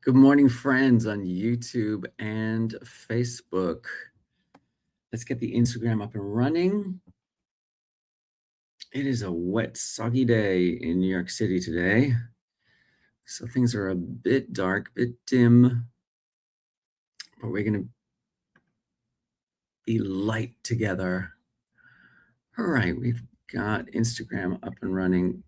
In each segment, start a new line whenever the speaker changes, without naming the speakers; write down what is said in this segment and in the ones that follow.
Good morning, friends on YouTube and Facebook. Let's get the Instagram up and running. It is a wet, soggy day in New York City today. So things are a bit dark, a bit dim, but we're going to be light together. All right, we've got Instagram up and running.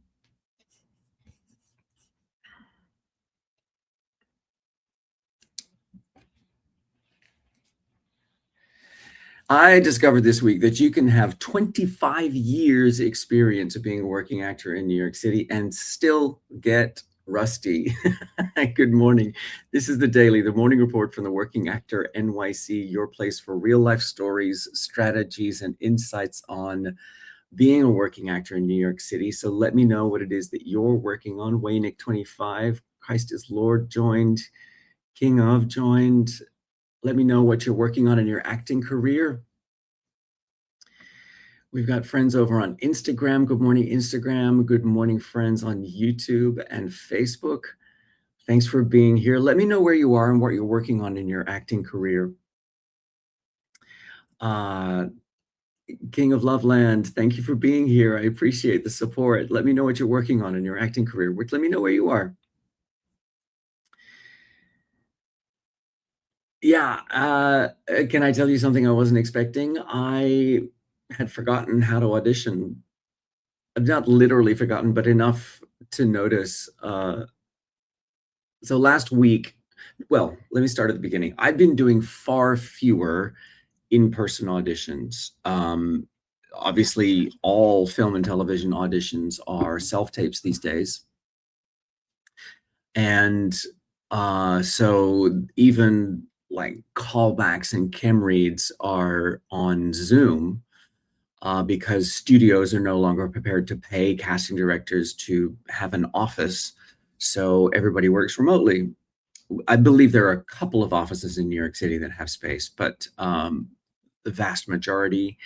I discovered this week that you can have 25 years experience of being a working actor in New York City and still get rusty. Good morning. This is the Daily, the morning report from the Working Actor NYC, your place for real life stories, strategies, and insights on being a working actor in New York City. So let me know what it is that you're working on. Waynick 25, Christ is Lord joined, King of joined. Let me know what you're working on in your acting career. We've got friends over on Instagram. Good morning, Instagram. Good morning, friends on YouTube and Facebook. Thanks for being here. Let me know where you are and what you're working on in your acting career. King of Loveland, thank you for being here. I appreciate the support. Let me know what you're working on in your acting career. Let me know where you are. Yeah, can I tell you something I wasn't expecting? I had forgotten how to audition. I've not literally forgotten, but enough to notice. So last week, well, let me start at the beginning. I've been doing far fewer in-person auditions. Obviously, all film and television auditions are self-tapes these days. And so even like callbacks and chem reads are on Zoom because studios are no longer prepared to pay casting directors to have an office. So everybody works remotely. I believe there are a couple of offices in New York City that have space, but the vast majority.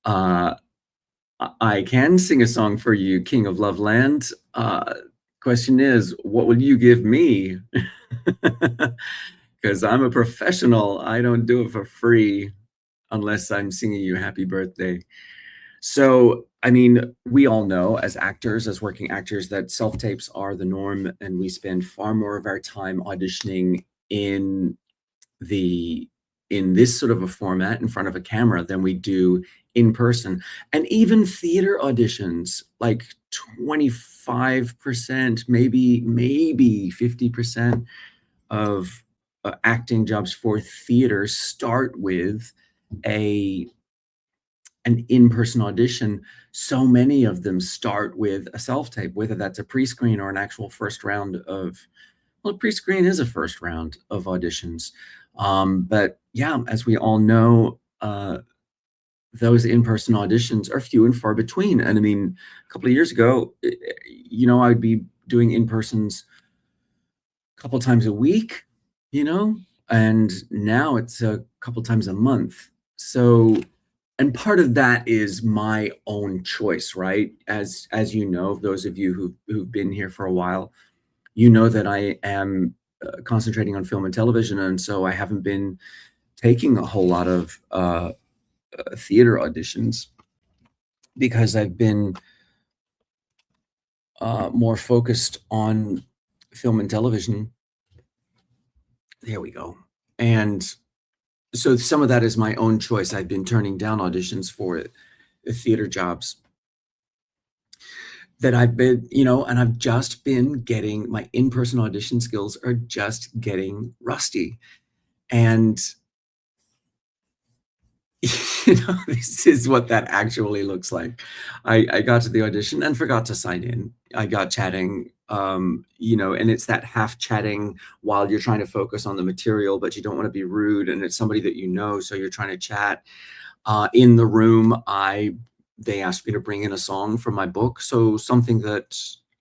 I can sing a song for you, King of Loveland. Question is, what will you give me? Because I'm a professional. I don't do it for free unless I'm singing you happy birthday. So, I mean, we all know as actors, as working actors, that self-tapes are the norm, and we spend far more of our time auditioning in this sort of a format in front of a camera than we do in person. And even theater auditions, like 25%, maybe 50% of acting jobs for theater start with an in-person audition. So many of them start with a self-tape, whether that's a pre-screen or an actual first round of, well, pre-screen is a first round of auditions. But yeah, as we all know, those in-person auditions are few and far between. And I mean, a couple of years ago, I'd be doing in-persons a couple times a week, and now it's a couple times a month. So, and part of that is my own choice, right? As you know, those of you who've been here for a while, you know that I am concentrating on film and television, and so I haven't been taking a whole lot of theater auditions because I've been more focused on film and television. There we go. And so some of that is my own choice. I've been turning down auditions for theater jobs that I've been, and I've just been getting, my in-person audition skills are just getting rusty. And, this is what that actually looks like. I got to the audition and forgot to sign in. I got chatting, and it's that half chatting while you're trying to focus on the material, but you don't want to be rude. And it's somebody that you know, so you're trying to chat. In the room, they asked me to bring in a song from my book. So something that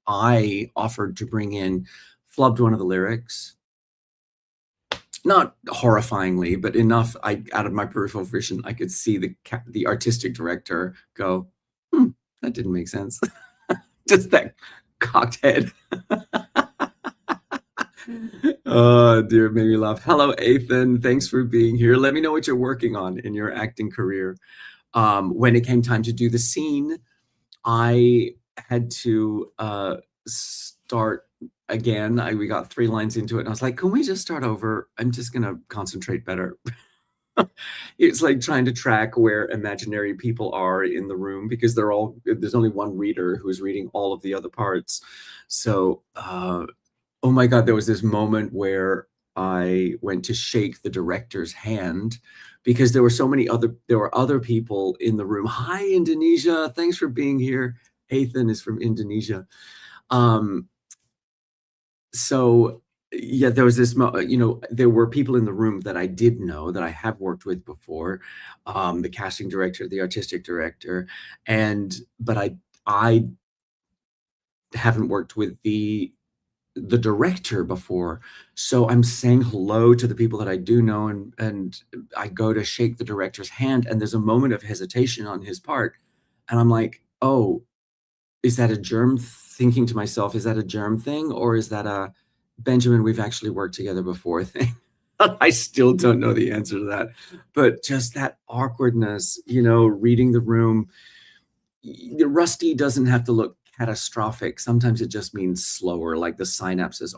I offered to bring in, flubbed one of the lyrics. Not horrifyingly, but enough. Out of my peripheral vision, I could see the artistic director go, that didn't make sense. Just that cocked head. Oh, dear, it made me laugh. Hello, Ethan. Thanks for being here. Let me know what you're working on in your acting career. When it came time to do the scene, I had to start again. We got 3 lines into it, and I was like, "Can we just start over? I'm just gonna concentrate better." It's like trying to track where imaginary people are in the room because there's only one reader who's reading all of the other parts. So, oh my God, there was this moment where I went to shake the director's hand because there were other people in the room. Hi, Indonesia. Thanks for being here. Ethan is from Indonesia. Um, so yeah, there was there were people in the room that I did know that I have worked with before, the casting director, the artistic director, and but I haven't worked with the director before. So I'm saying hello to the people that I do know, and I go to shake the director's hand, and there's a moment of hesitation on his part, and I'm like, oh, is that a germ thinking to myself, is that a germ thing, or is that a Benjamin, we've actually worked together before thing? I still don't know the answer to that. But just that awkwardness, reading the room. The rusty doesn't have to look catastrophic. Sometimes it just means slower, like the synapses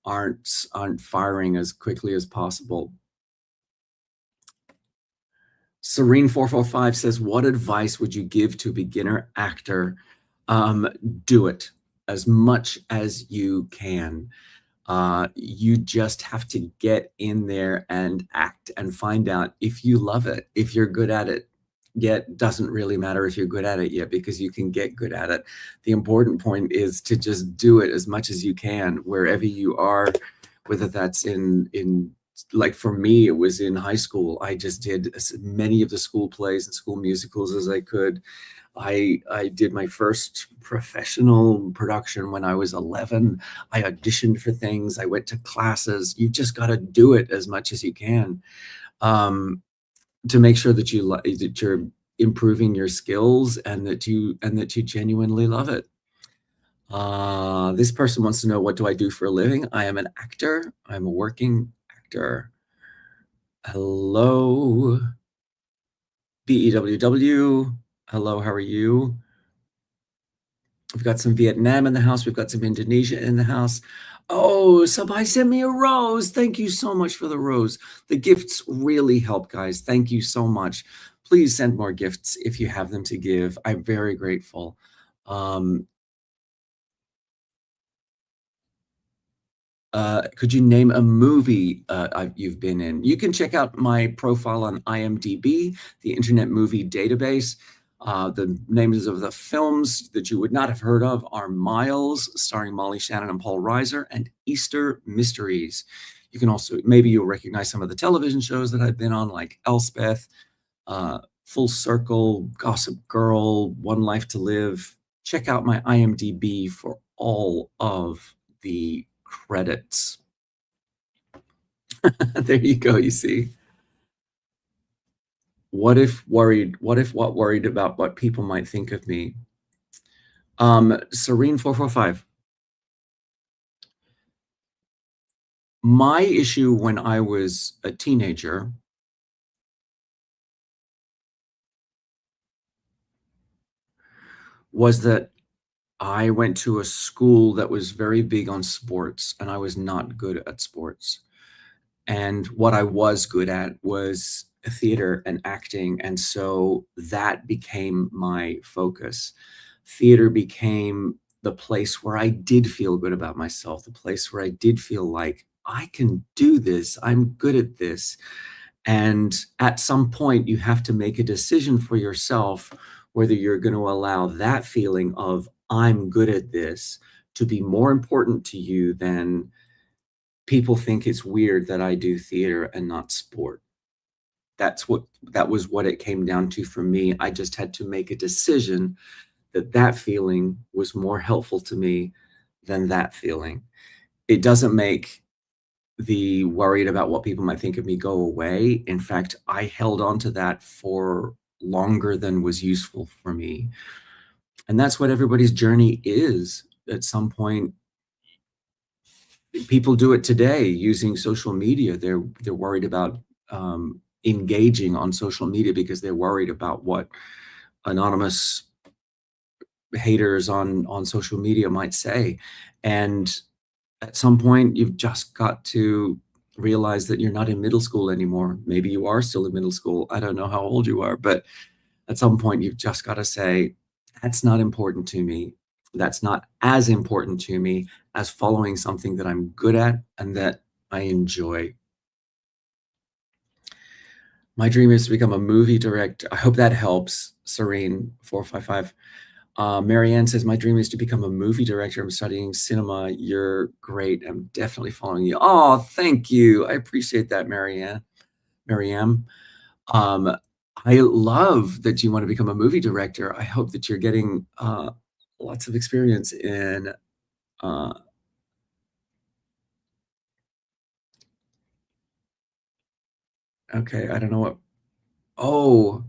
aren't firing as quickly as possible. Serene445 says, what advice would you give to a beginner actor? Do it as much as you can. You just have to get in there and act and find out if you love it, if you're good at it. Yet doesn't really matter if you're good at it yet, because you can get good at it. The important point is to just do it as much as you can wherever you are, whether that's in like for me, it was in high school. I just did as many of the school plays and school musicals as I could. I did my first professional production when I was 11. I auditioned for things. I went to classes. You just got to do it as much as you can, to make sure that that you're improving your skills and that you genuinely love it. This person wants to know, what do I do for a living? I am an actor. I'm a working actor. Hello, BEWW. Hello, how are you? We've got some Vietnam in the house. We've got some Indonesia in the house. Oh, somebody sent me a rose. Thank you so much for the rose. The gifts really help, guys. Thank you so much. Please send more gifts if you have them to give. I'm very grateful. Could you name a movie you've been in? You can check out my profile on IMDb, the Internet Movie Database. The names of the films that you would not have heard of are Miles, starring Molly Shannon and Paul Reiser, and Easter Mysteries. You can also, maybe you'll recognize some of the television shows that I've been on, like Elspeth, Full Circle, Gossip Girl, One Life to Live. Check out my IMDb for all of the credits. There you go, you see. What if worried about what people might think of me? Serene445. My issue when I was a teenager was that I went to a school that was very big on sports, and I was not good at sports. And what I was good at was theater and acting, and so that became my focus. Theater became the place where I did feel good about myself, the place where I did feel like, I can do this, I'm good at this. And at some point, you have to make a decision for yourself whether you're going to allow that feeling of, I'm good at this, to be more important to you than, people think it's weird that I do theater and not sport. That was what it came down to for me. I just had to make a decision that that feeling was more helpful to me than that feeling. It doesn't make the worried about what people might think of me go away. In fact, I held on to that for longer than was useful for me. And that's what everybody's journey is. At some point, People do it today using social media. They're worried about engaging on social media because they're worried about what anonymous haters on social media might say. And at some point, you've just got to realize that you're not in middle school anymore. Maybe you are still in middle school. I don't know how old you are, but at some point, you've just got to say, that's not important to me. That's not as important to me as following something that I'm good at and that I enjoy. My dream is to become a movie director. I hope that helps, Serene 455. Marianne says, my dream is to become a movie director. I'm studying cinema. You're great. I'm definitely following you. Oh, thank you. I appreciate that, Marianne. Marianne. Um, I love that you want to become a movie director. I hope that you're getting lots of experience in uh, okay, I don't know what. Oh,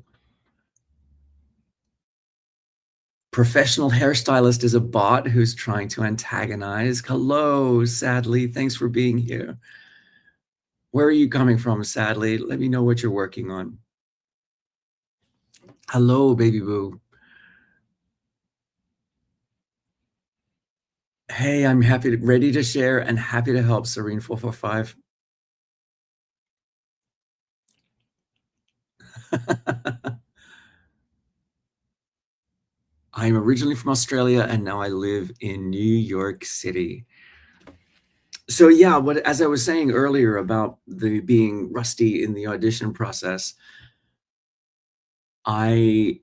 professional hairstylist is a bot who's trying to antagonize. Hello, sadly. Thanks for being here. Where are you coming from, sadly? Let me know what you're working on. Hello, baby boo. Hey, I'm ready to share and happy to help, Serene 445. I'm originally from Australia and now I live in New York City. So yeah, what as I was saying earlier about the being rusty in the audition process, I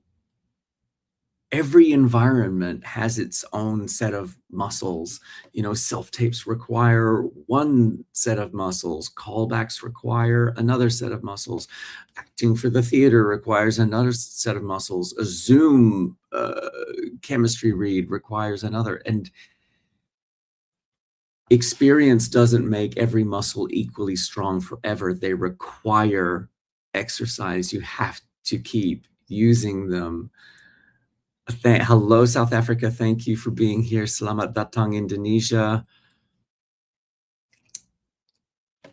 every environment has its own set of muscles. You know, self-tapes require one set of muscles, callbacks require another set of muscles, acting for the theater requires another set of muscles, a Zoom chemistry read requires another. And experience doesn't make every muscle equally strong forever. They require exercise. You have to keep using them. Hello, South Africa. Thank you for being here. Selamat datang, Indonesia.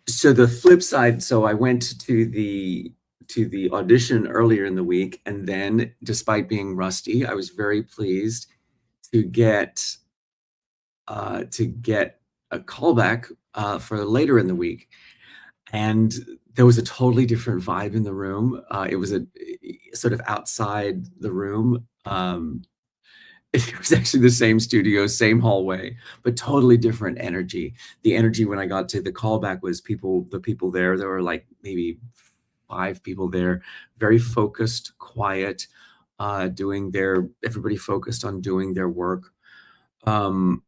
So the flip side, so I went to the audition earlier in the week, and then despite being rusty, I was very pleased to get a callback for later in the week. And there was a totally different vibe in the room. It was a sort of outside the room. It was actually the same studio, same hallway, but totally different energy. The energy when I got to the callback was the people there were like maybe 5 people there, very focused, quiet, everybody focused on doing their work. Um,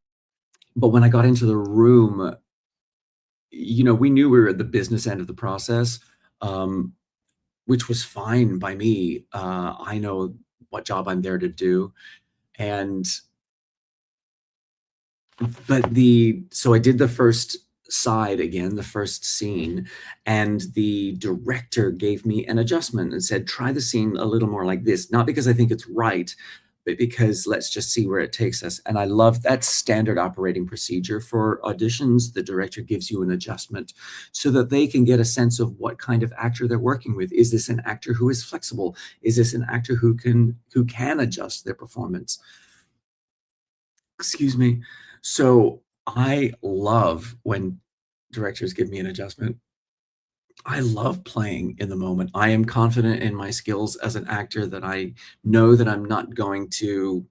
but when I got into the room, you know, we knew we were at the business end of the process, um, which was fine by me. I know what job I'm there to do. And so I did the first side again, the first scene, and the director gave me an adjustment and said, try the scene a little more like this, not because I think it's right, but because let's just see where it takes us. And I love that standard operating procedure for auditions. The director gives you an adjustment so that they can get a sense of what kind of actor they're working with. Is this an actor who is flexible? Is this an actor who can adjust their performance? Excuse me. So I love when directors give me an adjustment. I love playing in the moment. I am confident in my skills as an actor that I know that I'm not going to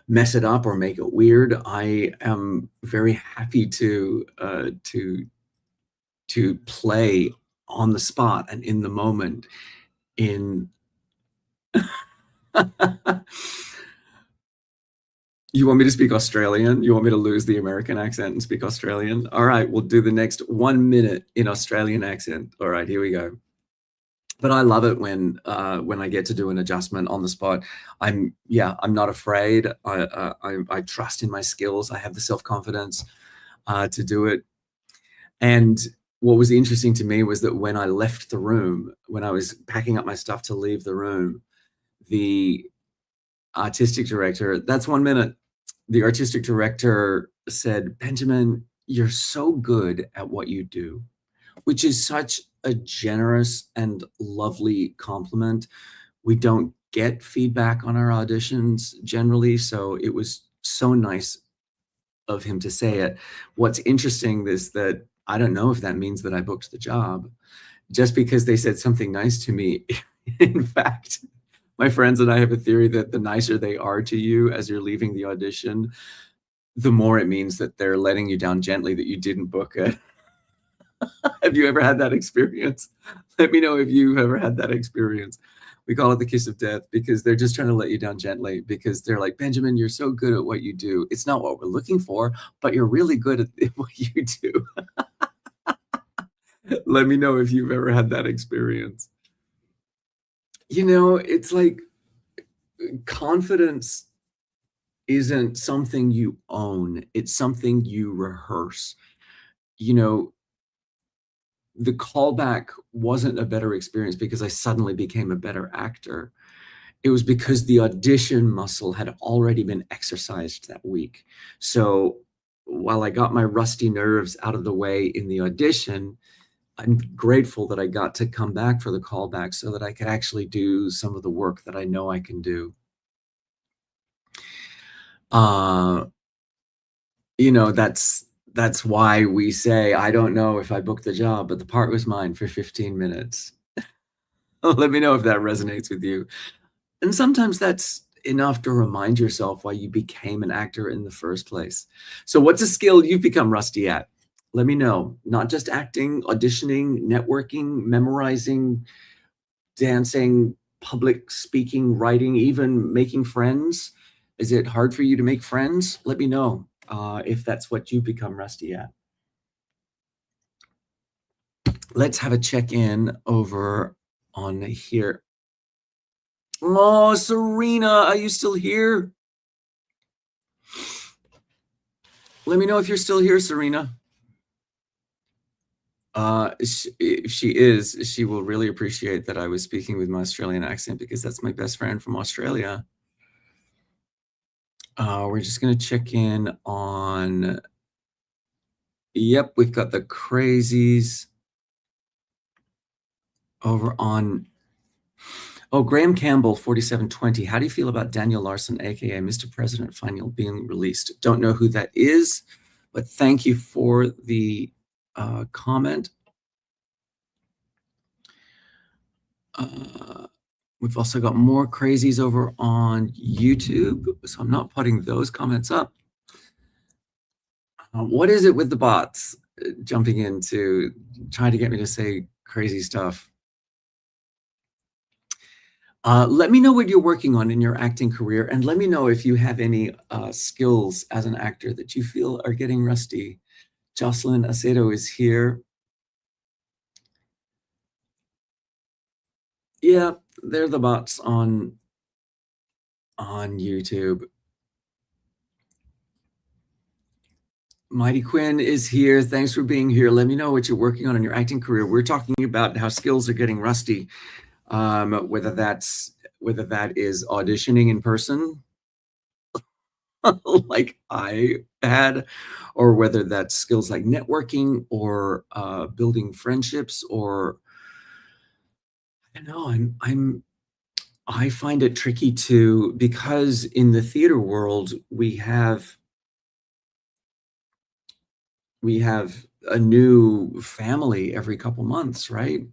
mess it up or make it weird. I am very happy to play on the spot and in the moment in You want me to speak Australian? You want me to lose the American accent and speak Australian? All right, we'll do the next 1 minute in Australian accent. All right, here we go. But I love it when I get to do an adjustment on the spot. I'm not afraid. I trust in my skills. I have the self-confidence to do it. And what was interesting to me was that when I left the room, when I was packing up my stuff to leave the room, the artistic director, that's 1 minute. the artistic director said, "Benjamin, you're so good at what you do," which is such a generous and lovely compliment. We don't get feedback on our auditions generally, so it was so nice of him to say it. What's interesting is that I don't know if that means that I booked the job just because they said something nice to me. In fact, my friends and I have a theory that the nicer they are to you as you're leaving the audition, the more it means that they're letting you down gently, that you didn't book it. Have you ever had that experience? Let me know if you've ever had that experience. We call it the kiss of death because they're just trying to let you down gently because they're like, Benjamin, you're so good at what you do. It's not what we're looking for, but you're really good at what you do. Let me know if you've ever had that experience. You know, it's like confidence isn't something you own, it's something you rehearse. You know, the callback wasn't a better experience because I suddenly became a better actor. It was because the audition muscle had already been exercised that week. So while I got my rusty nerves out of the way in the audition, I'm grateful that I got to come back for the callback so that I could actually do some of the work that I know I can do. Uh, you know, that's why we say, I don't know if I booked the job, but the part was mine for 15 minutes. Let me know if that resonates with you. And sometimes that's enough to remind yourself why you became an actor in the first place. So what's a skill you've become rusty at? Let me know. Not just acting, auditioning, networking, memorizing, dancing, public speaking, writing, even making friends. Is it hard for you to make friends? Let me know if that's what you've become rusty at. Let's have a check-in over on here. Oh, Serena, are you still here? Let me know if you're still here, Serena. If she is, she will really appreciate that I was speaking with my Australian accent because that's my best friend from Australia. We're just going to check in on, yep, we've got the crazies over on, oh, Graham Campbell, 4720. How do you feel about Daniel Larson, aka Mr. President, finally being released? Don't know who that is, but thank you for the comment. We've also got more crazies over on YouTube, so I'm not putting those comments up. What is it with the bots jumping in to try to get me to say crazy stuff? Let me know what you're working on in your acting career, and let me know if you have any skills as an actor that you feel are getting rusty. Jocelyn Acedo is here. Yeah, they're the bots on YouTube. Mighty Quinn is here. Thanks for being here. Let me know what you're working on in your acting career. We're talking about how skills are getting rusty, whether that is auditioning in person, like I had, or whether that's skills like networking or building friendships, or I don't know. I find it tricky to, because in the theater world we have a new family every couple months, right?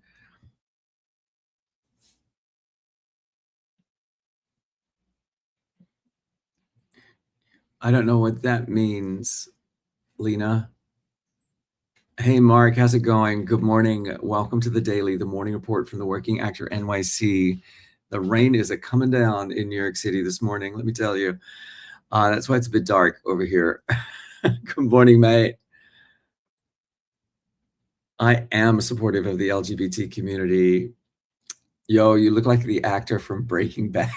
I don't know what that means, Lena. Hey, Mark, how's it going? Good morning. Welcome to the Daily, the morning report from the Working Actor NYC. The rain is coming down in New York City this morning, let me tell you. That's why it's a bit dark over here. Good morning, mate. I am supportive of the LGBT community. Yo, you look like the actor from Breaking Bad.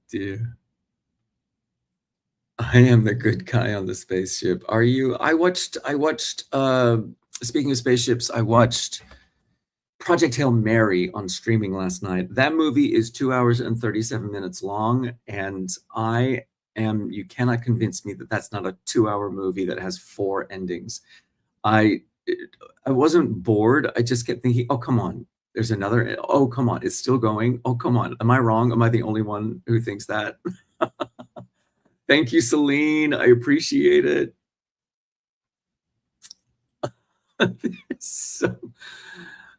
Dear. I am the good guy on the spaceship. Are you? I watched, speaking of spaceships, I watched Project Hail Mary on streaming last night. That movie is 2 hours and 37 minutes long, and you cannot convince me that that's not a 2-hour movie that has 4 endings. I I wasn't bored, I just kept thinking, "Oh, come on, there's another oh, come on, it's still going. Oh, come on. Am I wrong? Am I the only one who thinks that?" Thank you, Celine, I appreciate it. So,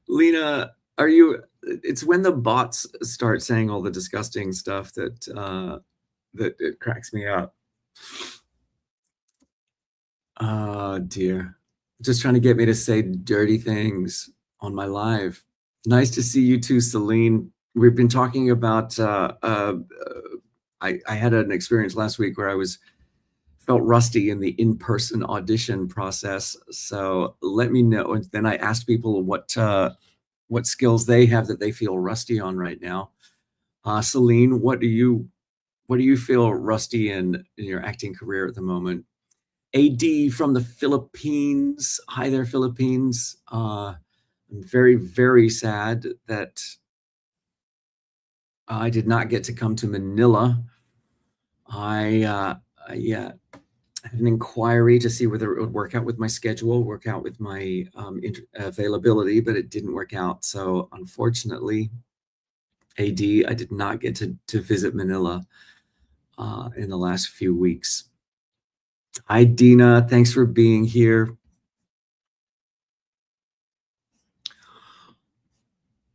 Lena, are you it's when the bots start saying all the disgusting stuff that it cracks me up. Oh, dear. Just trying to get me to say dirty things on my live. Nice to see you too, Celine. We've been talking about, I had an experience last week where I felt rusty in the in-person audition process. So let me know. And then I asked people what skills they have that they feel rusty on right now. Celine, what do you feel rusty in your acting career at the moment? AD from the Philippines. Hi there, Philippines. I'm very, very sad that I did not get to come to Manila. I had an inquiry to see whether it would work out with my schedule, work out with my availability, but it didn't work out. So unfortunately, AD, I did not get to visit Manila in the last few weeks. Hi, Dina. Thanks for being here.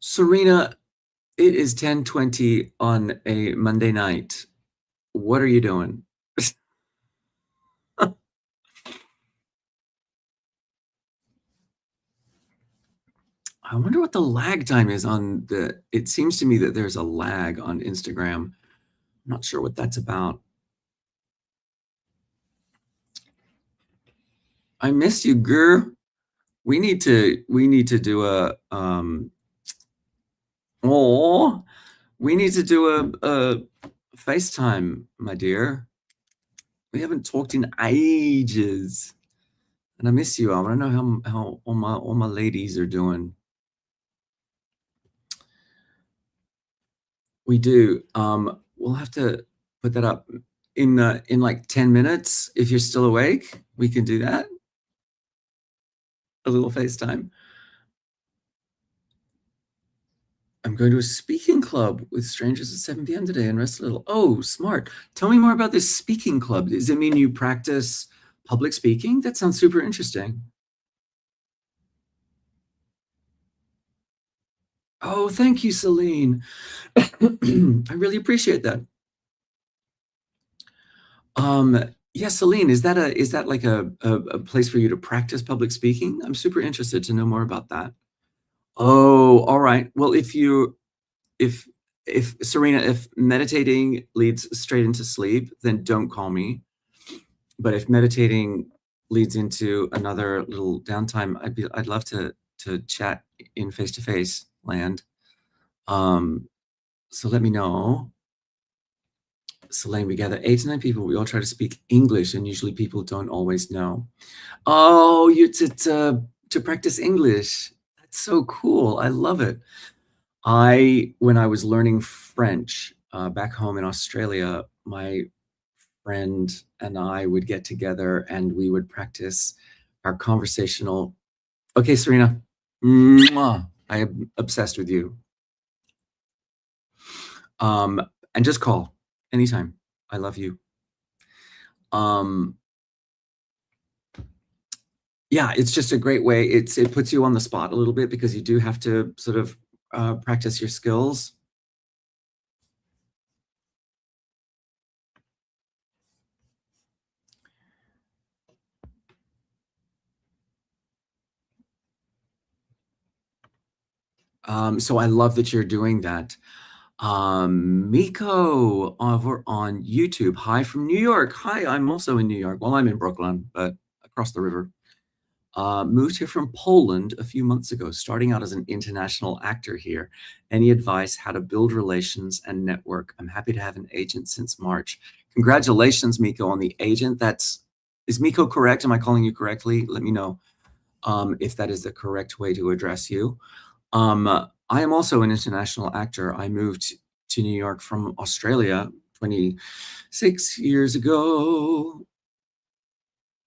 Serena, it is 10:20 on a Monday night. What are you doing? I wonder what the lag time is on it seems to me that there's a lag on Instagram. I'm not sure what that's about. I miss you, girl. We need to do oh, we need to do a FaceTime, my dear. We haven't talked in ages, and I miss you. I want to know how all my ladies are doing. We do. We'll have to put that up in like 10 minutes. If you're still awake, we can do that. A little FaceTime. I'm going to a speaking club with strangers at 7 p.m. today and rest a little. Oh, smart. Tell me more about this speaking club. Does it mean you practice public speaking? That sounds super interesting. Oh, thank you, Celine. I really appreciate that. Yeah, Celine, is that like a place for you to practice public speaking? I'm super interested to know more about that. Oh, all right. Well, if if Serena, if meditating leads straight into sleep, then don't call me. But if meditating leads into another little downtime, I'd love to chat in face-to-face land. Um, so let me know. Selene, we gather 8 to 9 people. We all try to speak English, and usually people don't always know. Oh, you to practice English. That's so cool. I love it. When I was learning French back home in Australia, my friend and I would get together and we would practice our conversational. Okay, Serena, mwah, I am obsessed with you. And just call anytime. I love you. Um, yeah, it's just a great way. It puts you on the spot a little bit because you do have to sort of practice your skills. So I love that you're doing that. Miko over on YouTube. Hi from New York. Hi, I'm also in New York. Well, I'm in Brooklyn, but across the river. Moved here from Poland a few months ago, starting out as an international actor here. Any advice how to build relations and network? I'm happy to have an agent since March. Congratulations, Miko, on the agent. Is Miko correct? Am I calling you correctly? Let me know if that is the correct way to address you. I am also an international actor. I moved to New York from Australia 26 years ago.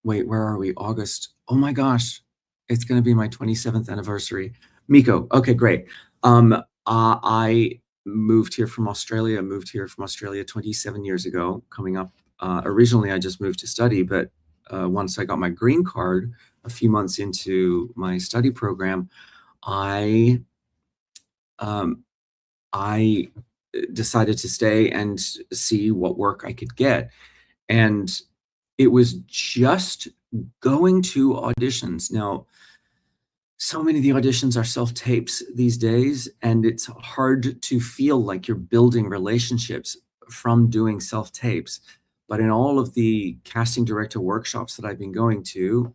Wait, where are we? August. Oh my gosh, it's gonna be my 27th anniversary. Miko, okay, great. I moved here from Australia 27 years ago, coming up. Originally, I just moved to study, but once I got my green card, a few months into my study program, I um, I decided to stay and see what work I could get. And it was just going to auditions. Now, so many of the auditions are self-tapes these days, and it's hard to feel like you're building relationships from doing self-tapes. But in all of the casting director workshops that I've been going to,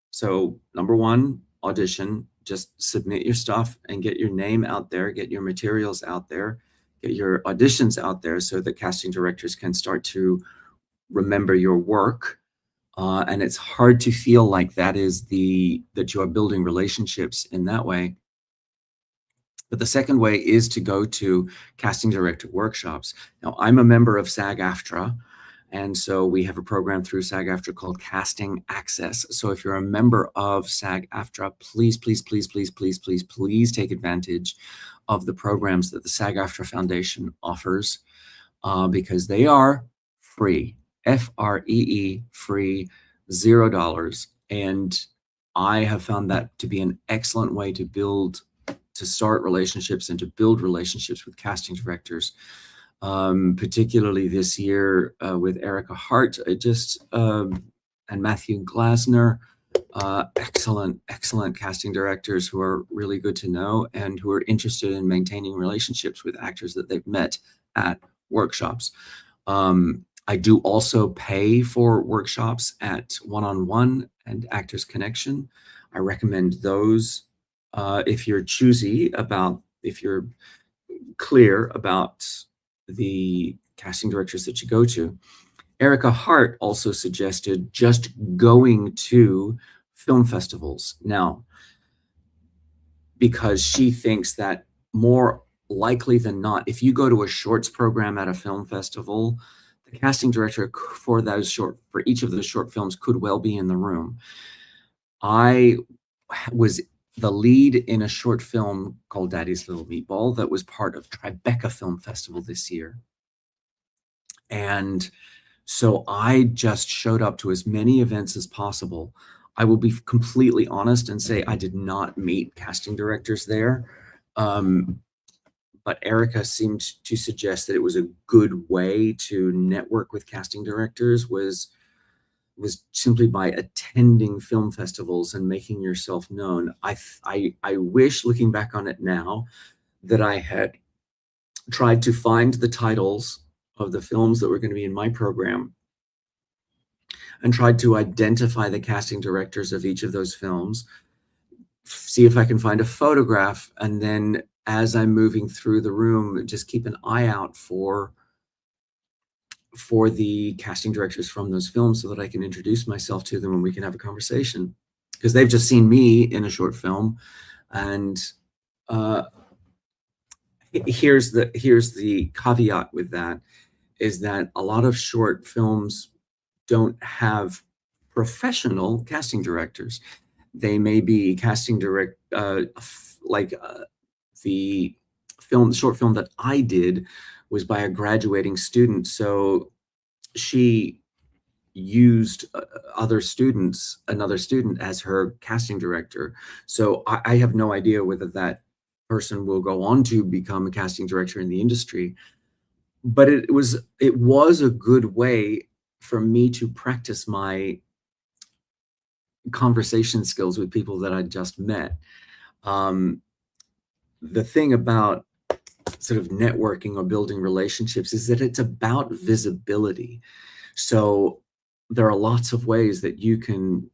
so number one, audition, just submit your stuff and get your name out there, get your materials out there, get your auditions out there so that casting directors can start to remember your work. And it's hard to feel like that you are building relationships in that way. But the second way is to go to casting director workshops. Now, I'm a member of SAG-AFTRA, and so we have a program through SAG-AFTRA called Casting Access. So if you're a member of SAG-AFTRA, please, please, please, please, please, please, please take advantage of the programs that the SAG-AFTRA Foundation offers, because they are free, free, free, $0. And I have found that to be an excellent way to start relationships and to build relationships with casting directors. Particularly this year with Erica Hart, and Matthew Glasner, excellent, excellent casting directors who are really good to know and who are interested in maintaining relationships with actors that they've met at workshops. I do also pay for workshops at One-on-One and Actors Connection. I recommend those if you're if you're clear about the casting directors that you go to. Erica Hart also suggested just going to film festivals now, because she thinks that more likely than not, if you go to a shorts program at a film festival, the casting director for each of those short films could well be in the room. I was the lead in a short film called Daddy's Little Meatball that was part of Tribeca Film Festival this year. And so I just showed up to as many events as possible. I will be completely honest and say I did not meet casting directors there. But Erica seemed to suggest that it was a good way to network with casting directors was simply by attending film festivals and making yourself known. I wish, looking back on it now, that I had tried to find the titles of the films that were going to be in my program and tried to identify the casting directors of each of those films, see if I can find a photograph, and then as I'm moving through the room, just keep an eye out for the casting directors from those films so that I can introduce myself to them and we can have a conversation, because they've just seen me in a short film. And uh, here's the caveat with that, is that a lot of short films don't have professional casting directors. They may be casting like the short film that I did was by a graduating student. So she used another student as her casting director. So I have no idea whether that person will go on to become a casting director in the industry. But it was a good way for me to practice my conversation skills with people that I just met. Um, the thing about sort of networking or building relationships is that it's about visibility. So there are lots of ways that you can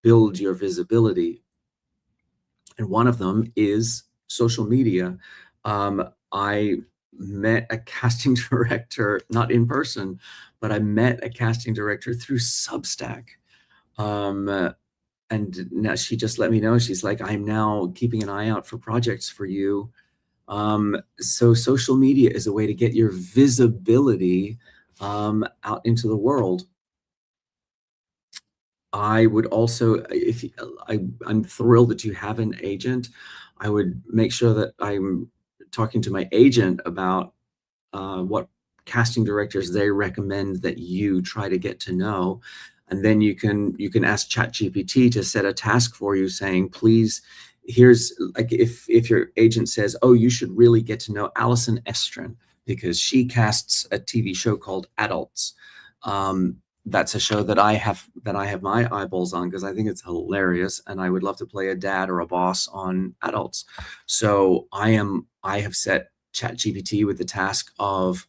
build your visibility. And one of them is social media. I met a casting director, not in person, but I met a casting director through Substack. Um, and now she just let me know, she's like, I'm now keeping an eye out for projects for you. So social media is a way to get your visibility out into the world. I would also, if I'm thrilled that you have an agent, I would make sure that I'm talking to my agent about what casting directors they recommend that you try to get to know. And then you can ask ChatGPT to set a task for you saying, please, here's, like, if your agent says, oh, you should really get to know Alison Estrin because she casts a TV show called Adults. That's a show that I have my eyeballs on because I think it's hilarious, and I would love to play a dad or a boss on Adults. So I have set ChatGPT with the task of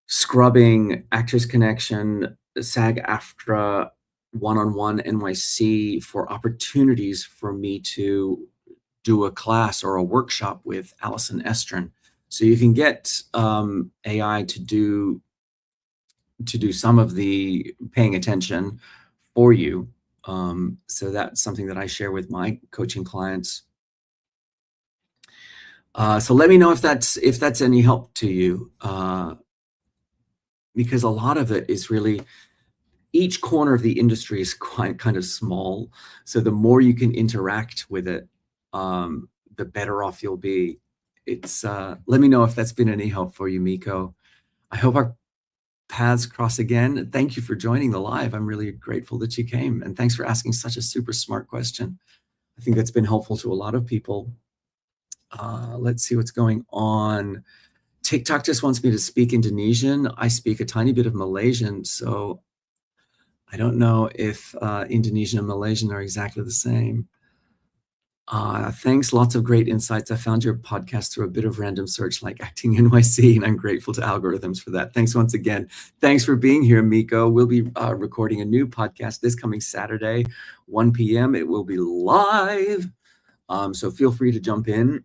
scrubbing Actors Connection, SAG-AFTRA, One-on-One NYC for opportunities for me to do a class or a workshop with Alison Estrin. So you can get AI to do some of the paying attention for you. So that's something that I share with my coaching clients. So let me know if that's any help to you, because a lot of it is really, each corner of the industry is quite kind of small. So the more you can interact with it, the better off you'll be. It's let me know if that's been any help for you, Miko. I hope our paths cross again. Thank you for joining the live. I'm really grateful that you came, and thanks for asking such a super smart question. I think that's been helpful to a lot of people. Let's see what's going on. TikTok just wants me to speak Indonesian. I speak a tiny bit of Malaysian, so I don't know if Indonesian and Malaysian are exactly the same. Thanks, lots of great insights. I found your podcast through a bit of random search like Acting NYC, and I'm grateful to algorithms for that. Thanks once again. Thanks for being here, Miko. We'll be recording a new podcast this coming Saturday, 1 p.m. It will be live, so feel free to jump in.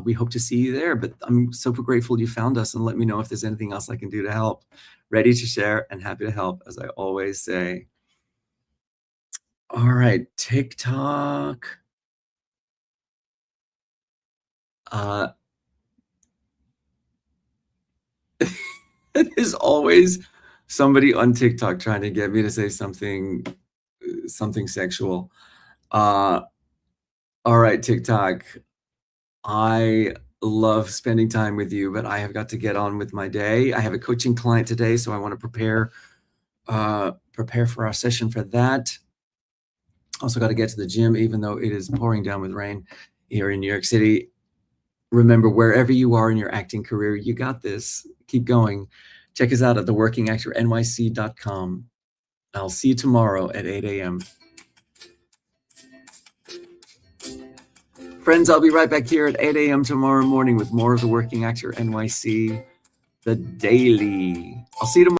We hope to see you there, but I'm super grateful you found us, and let me know if there's anything else I can do to help. Ready to share and happy to help, as I always say. All right, TikTok. There's always somebody on TikTok trying to get me to say something sexual. All right, TikTok. I love spending time with you, but I have got to get on with my day. I have a coaching client today, so I want to prepare for our session for that. Also got to get to the gym, even though it is pouring down with rain here in New York City. Remember, wherever you are in your acting career, you got this. Keep going. Check us out at theworkingactornyc.com. I'll see you tomorrow at 8 a.m. Friends, I'll be right back here at 8 a.m. tomorrow morning with more of the Working Actor NYC, the daily. I'll see you tomorrow.